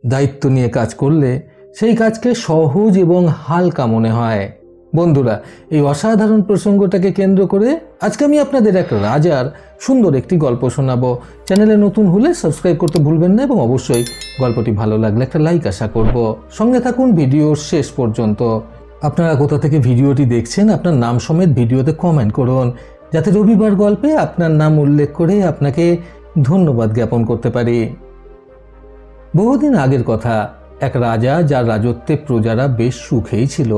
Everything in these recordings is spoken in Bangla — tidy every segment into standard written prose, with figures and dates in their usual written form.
দায়িত্ব নিয়ে কাজ করলে সেই কাজকে সহজ এবং হালকা মনে হয়। বন্ধুরা, এই অসাধারণ প্রসঙ্গটাকে কেন্দ্র করে আজকে আমি আপনাদের এক রাজার সুন্দর একটি গল্প শোনাবো। চ্যানেলে নতুন হলে সাবস্ক্রাইব করতে ভুলবেন না এবং অবশ্যই গল্পটি ভালো লাগলে একটা লাইক আশা করব। সঙ্গে থাকুন ভিডিওর শেষ পর্যন্ত। আপনারা কোথা থেকে ভিডিওটি দেখছেন আপনার নাম সমেত ভিডিওতে কমেন্ট করুন, যাতে রবিবার গল্পে আপনার নাম উল্লেখ করে আপনাকে ধন্যবাদ জ্ঞাপন করতে পারি। বহুদিন আগের কথা, এক রাজা যার রাজত্বে প্রজারা বেশ সুখেই ছিল।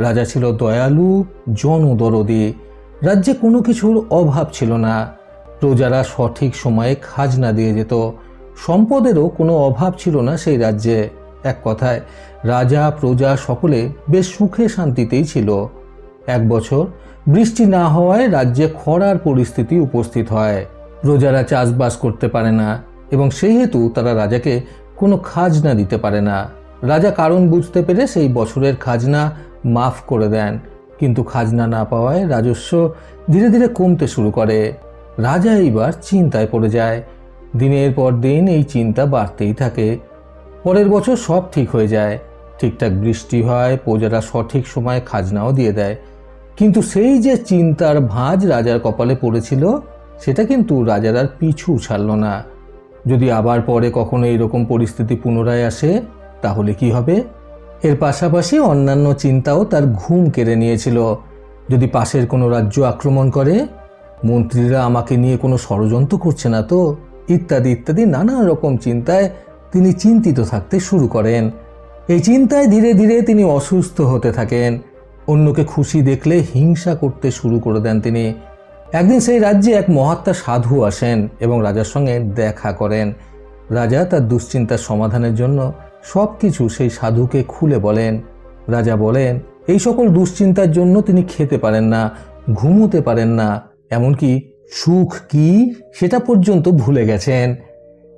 রাজা ছিল দয়ালু, জনদরদি। রাজ্যে কোনো কিছুর অভাব ছিল না। প্রজারা সঠিক সময়ে খাজনা দিয়ে যেত। সম্পদেরও কোনো অভাব ছিল না সেই রাজ্যে। এক কথায় রাজা প্রজা সকলে বেশ সুখে শান্তিতেই ছিল। এক বছর বৃষ্টি না হওয়ায় রাজ্যে খরার পরিস্থিতি উপস্থিত হয়। প্রজারা চাষবাস করতে পারে না এবং সেই হেতু তারা রাজাকে কোনো খাজনা দিতে পারে না। রাজা কারণ বুঝতে পেরে সেই বছরের খাজনা মাফ করে দেন, কিন্তু খাজনা না পাওয়ায় রাজস্ব ধীরে ধীরে কমতে শুরু করে। রাজা এইবার চিন্তায় পড়ে যায়। দিনের পর দিন এই চিন্তা বাড়তেই থাকে। পরের বছর সব ঠিক হয়ে যায়, ঠিকঠাক বৃষ্টি হয়, প্রজারা সঠিক সময়ে খাজনাও দিয়ে দেয়। কিন্তু সেই যে চিন্তার ভাঁজ রাজার কপালে পড়েছিল, সেটা কিন্তু রাজার আর পিছু ছাড়ল না। যদি আবার পরে কখনো এইরকম পরিস্থিতি পুনরায় আসে তাহলে কি হবে? এর পাশাপাশি অন্যান্য চিন্তাও তার ঘুম কেড়ে নিয়েছিল। যদি পাশের কোনো রাজ্য আক্রমণ করে, মন্ত্রীরা আমাকে নিয়ে কোনো ষড়যন্ত্র করছে না তো, ইত্যাদি ইত্যাদি নানা রকম চিন্তায় তিনি চিন্তিত থাকতে শুরু করেন। এই চিন্তায় ধীরে ধীরে তিনি অসুস্থ হতে থাকেন। অন্যকে খুশি দেখলে হিংসা করতে শুরু করে দেন তিনি। একদিন সেই রাজ্যে এক মহাত্মা সাধু আসেন এবং রাজার সঙ্গে দেখা করেন। রাজা তার দুশ্চিন্তার সমাধানের জন্য সব কিছু সেই সাধুকে খুলে বলেন। রাজা বলেন, এই সকল দুশ্চিন্তার জন্য তিনি খেতে পারেন না, ঘুমোতে পারেন না, এমনকি সুখ কি সেটা পর্যন্ত ভুলে গেছেন।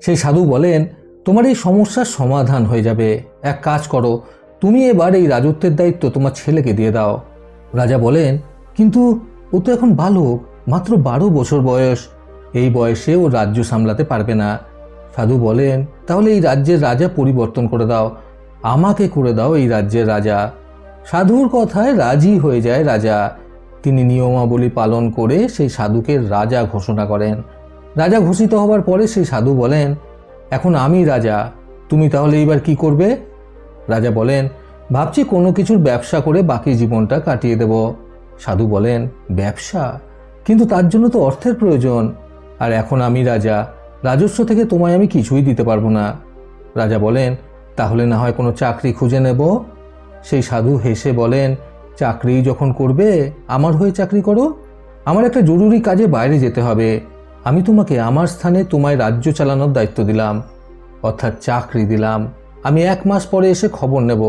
সেই সাধু বলেন, তোমার এই সমস্যার সমাধান হয়ে যাবে। এক কাজ করো, তুমি এবার এই রাজত্বের দায়িত্ব তোমার ছেলেকে দিয়ে দাও। রাজা বলেন, কিন্তু ও তো এখন বালক, মাত্র 12 বছর বয়স, এই বয়সে ও রাজ্য সামলাতে পারবে না। সাধু বলেন, তাহলে এই রাজ্যের রাজা পরিবর্তন করে দাও, আমাকে করে দাও এই রাজ্যের রাজা। সাধুর কথায় রাজি হয়ে যায় রাজা। তিনি নিয়মাবলী পালন করে সেই সাধুকে রাজা ঘোষণা করেন। রাজা ঘোষিত হবার পরে সেই সাধু বলেন, এখন আমি রাজা, তুমি তাহলে এইবার কি করবে? রাজা বলেন, ভাবছি কোনো কিছুর ব্যবসা করে বাকি জীবনটা কাটিয়ে দেব। সাধু বলেন, ব্যবসা? কিন্তু তার জন্য তো অর্থের প্রয়োজন, আর এখন আমি রাজা, রাজস্ব থেকে তোমায় আমি কিছুই দিতে পারবো না। রাজা বলেন, তাহলে না হয় কোনো চাকরি খুঁজে নেব। সেই সাধু হেসে বলেন, চাকরি যখন করবে আমার হয়ে চাকরি করো। আমার একটা জরুরি কাজে বাইরে যেতে হবে, আমি তোমাকে আমার স্থানে তোমায় রাজ্য চালানোর দায়িত্ব দিলাম, অর্থাৎ চাকরি দিলাম। আমি 1 মাস পরে এসে খবর নেব।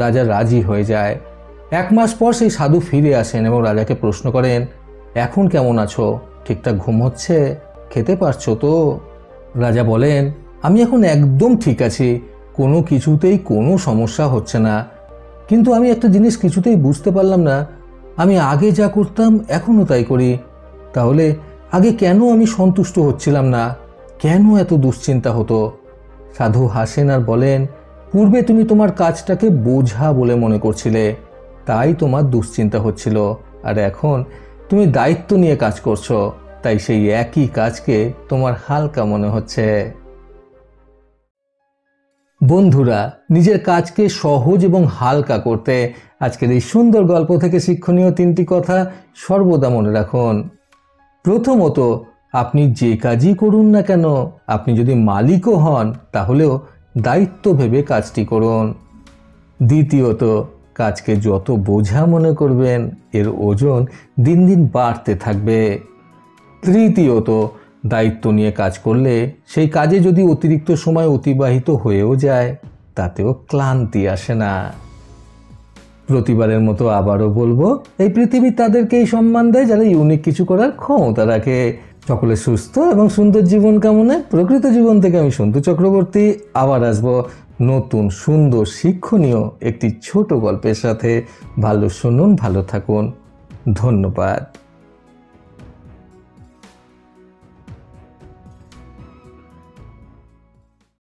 রাজা রাজি হয়ে যায়। 1 মাস পর সেই সাধু ফিরে আসেন এবং রাজাকে প্রশ্ন করেন, এখন কেমন আছো? ঠিকঠাক ঘুম হচ্ছে? খেতে পারছো তো? রাজা বলেন, আমি এখন একদম ঠিক আছি, কোনো কিছুতেই কোনো সমস্যা হচ্ছে না। কিন্তু আমি একটা জিনিস কিছুতেই বুঝতে পারলাম না, আমি আগে যা করতাম এখনও তাই করি। তাহলে আগে কেন আমি সন্তুষ্ট হচ্ছিলাম না? কেন এত দুশ্চিন্তা হতো? সাধু হাসেন আর বলেন, পূর্বে তুমি তোমার কাজটাকে বোঝা বলে মনে করছিলে, তাই তোমার দুশ্চিন্তা হচ্ছিল। আর এখন তুমি দায়িত্ব নিয়ে কাজ করছো, তাই সেই একই কাজকে তোমার হালকা মনে হচ্ছে। বন্ধুরা, নিজের কাজকে সহজ এবং হালকা করতে আজকের এই সুন্দর গল্প থেকে শিক্ষণীয় 3টি কথা সর্বদা মনে রাখুন। প্রথমত, আপনি যে কাজই করুন না কেন, আপনি যদি মালিকও হন তাহলেও দায়িত্ব ভেবে কাজটি করুন। দ্বিতীয়ত, কাজকে যত বোঝা মনে করবেন এর ওজন দিন দিন বাড়তে থাকবে। তৃতীয়ত, দায়িত্ব নিয়ে কাজ করলে সেই কাজে যদি অতিরিক্ত সময় অতিবাহিত হয়েও যায় তাতেও ক্লান্তি আসে না। প্রতিবারের মতো আবারও বলবো, এই পৃথিবী তাদেরকেই সম্মান দেয় যারা ইউনিক কিছু করার ক্ষমতা রাখে। সকলে সুস্থ এবং সুন্দর জীবন কামনায় প্রকৃত জীবন থেকে আমি সন্তু চক্রবর্তী আবার আসবো নতুন সুন্দর শিক্ষণীয় একটি ছোট গল্পের সাথে। ভালো শুনুন, ভালো থাকুন, ধন্যবাদ।